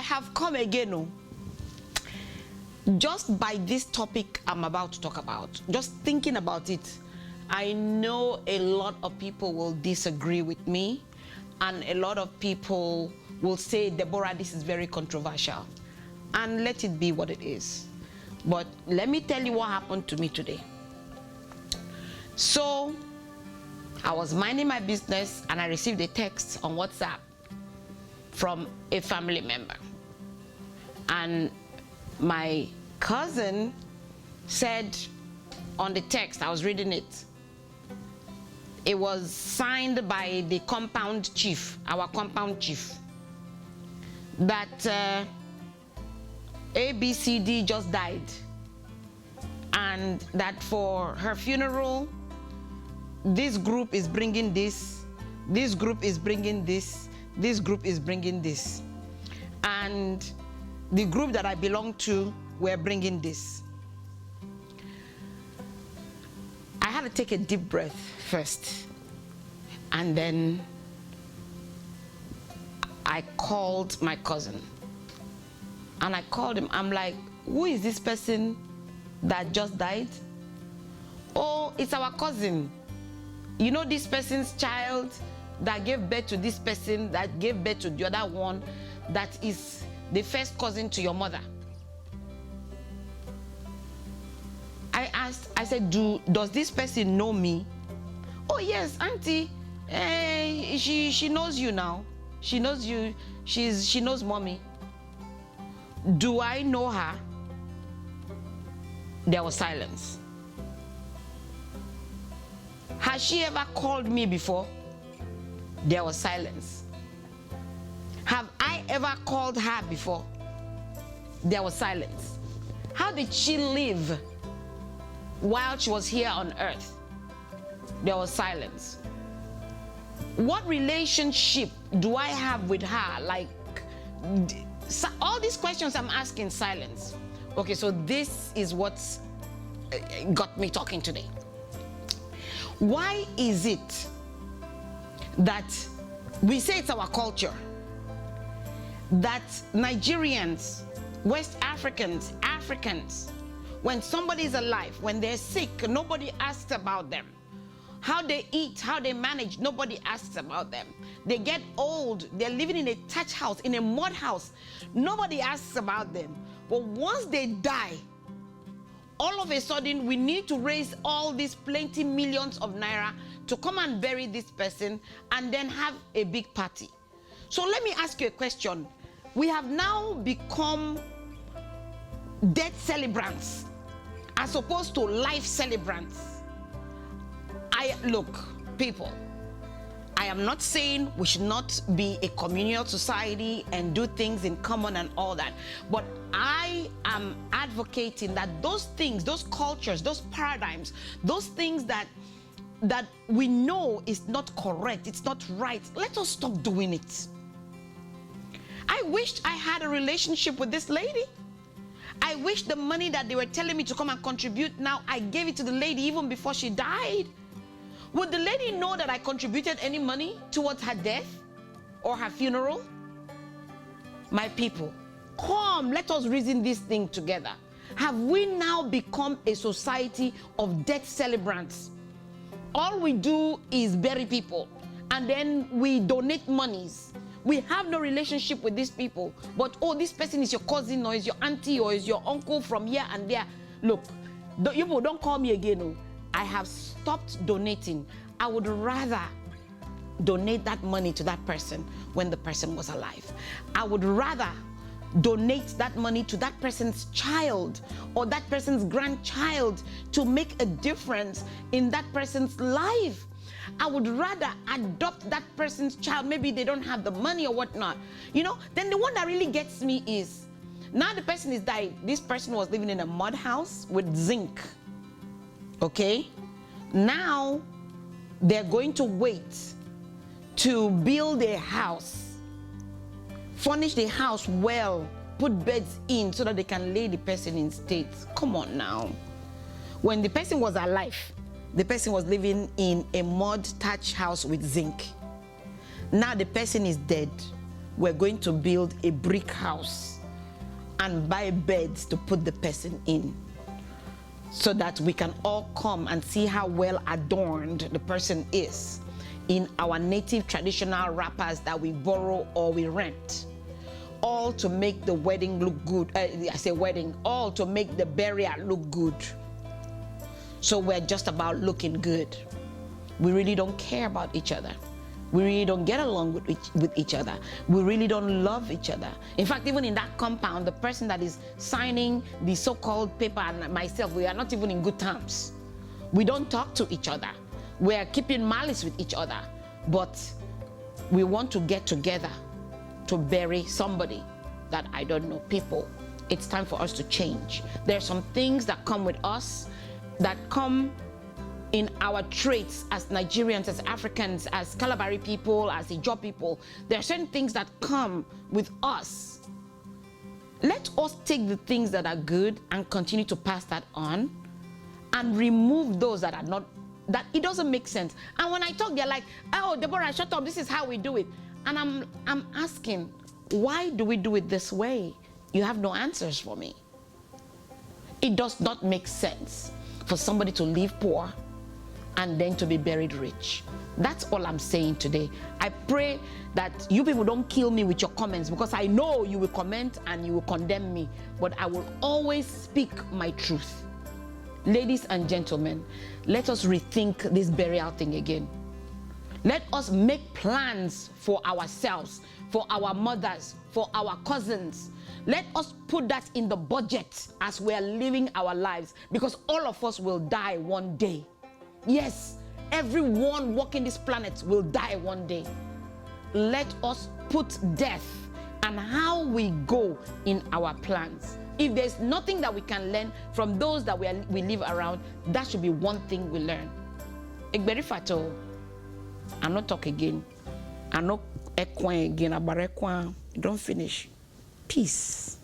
have come again. Oh. Just by this topic I'm about to talk about, just thinking about it, I know a lot of people will disagree with me, and a lot of people will say, Deborah, this is very controversial. And let it be what it is. But let me tell you what happened to me today. So I was minding my business and I received a text on WhatsApp from a family member. And my cousin said on the text, I was reading it, it was signed by the compound chief, our compound chief, that ABCD just died, and that for her funeral, this group is bringing this, this group is bringing this, this group is bringing this, and the group that I belong to were bringing this. I had to take a deep breath first, and then I called my cousin, and I called him. I'm like, who is this person that just died? Oh, it's our cousin. You know, this person's child that gave birth to this person, that gave birth to the other one, that is the first cousin to your mother. I asked, I said, does this person know me? Oh yes, auntie, she knows you now. She knows you, she knows mommy. Do I know her? There was silence. Has she ever called me before? There was silence. Have I ever called her before? There was silence. How did she live while she was here on earth? There was silence. What relationship do I have with her? Like, all these questions I'm asking, silence. Okay, so this is what got me talking today. Why is it that we say it's our culture that Nigerians, West Africans, when somebody is alive, when they're sick, nobody asks about them. How they eat, how they manage, nobody asks about them. They get old, they're living in a thatch house, in a mud house, nobody asks about them. But once they die, all of a sudden we need to raise all these plenty millions of naira to come and bury this person and then have a big party. So let me ask you a question. We have now become death celebrants as opposed to life celebrants. Look, people, I am not saying we should not be a communal society and do things in common and all that, but I am advocating that those things, those cultures, those paradigms, those things that we know is not correct, it's not right, let us stop doing it. I wished I had a relationship with this lady. I wish the money that they were telling me to come and contribute, now I gave it to the lady even before she died. Would the lady know that I contributed any money towards her death or her funeral? My people, come, let us reason this thing together. Have we now become a society of death celebrants? All we do is bury people, and then we donate monies. We have no relationship with these people, but oh, this person is your cousin or is your auntie or is your uncle from here and there. Look, you don't call me again. Oh. I have stopped donating. I would rather donate that money to that person when the person was alive. I would rather donate that money to that person's child or that person's grandchild to make a difference in that person's life. I would rather adopt that person's child. Maybe they don't have the money or whatnot. You know, then the one that really gets me is, now the person is died. This person was living in a mud house with zinc. Okay? Now they're going to wait to build a house, furnish the house well, put beds in so that they can lay the person in state. Come on now. When the person was alive, the person was living in a mud thatch house with zinc. Now the person is dead. we're going to build a brick house and buy beds to put the person in, so that we can all come and see how well adorned the person is in our native traditional wrappers that we borrow or we rent, all to make the wedding look good. I say wedding, all to make the burial look good. So we're just about looking good. We really don't care about each other. We really don't get along with each other. We really don't love each other. In fact, even in that compound, the person that is signing the so-called paper and myself, we are not even in good terms. We don't talk to each other. We are keeping malice with each other. But we want to get together to bury somebody that I don't know. People, it's time for us to change. There are some things that come with us, that come in our traits as Nigerians, as Africans, as Calabari people, as Ijaw people. There are certain things that come with us. Let us take the things that are good and continue to pass that on, and remove those that are not, that it doesn't make sense. And when I talk, they're like, oh, Deborah, shut up, this is how we do it. And I'm asking, why do we do it this way? You have no answers for me. It does not make sense for somebody to live poor and then to be buried rich. That's all I'm saying today. I pray that you people don't kill me with your comments, because I know you will comment and you will condemn me, but I will always speak my truth. Ladies and gentlemen, let us rethink this burial thing again. Let us make plans for ourselves, for our mothers, for our cousins. Let us put that in the budget as we are living our lives, because all of us will die one day. Yes, everyone walking this planet will die one day. Let us put death and how we go in our plans. If there's nothing that we can learn from those that we live around, that should be one thing we learn. Egberi fato, I not talk again. I not ekwan again. Abarekwan, don't finish. Peace.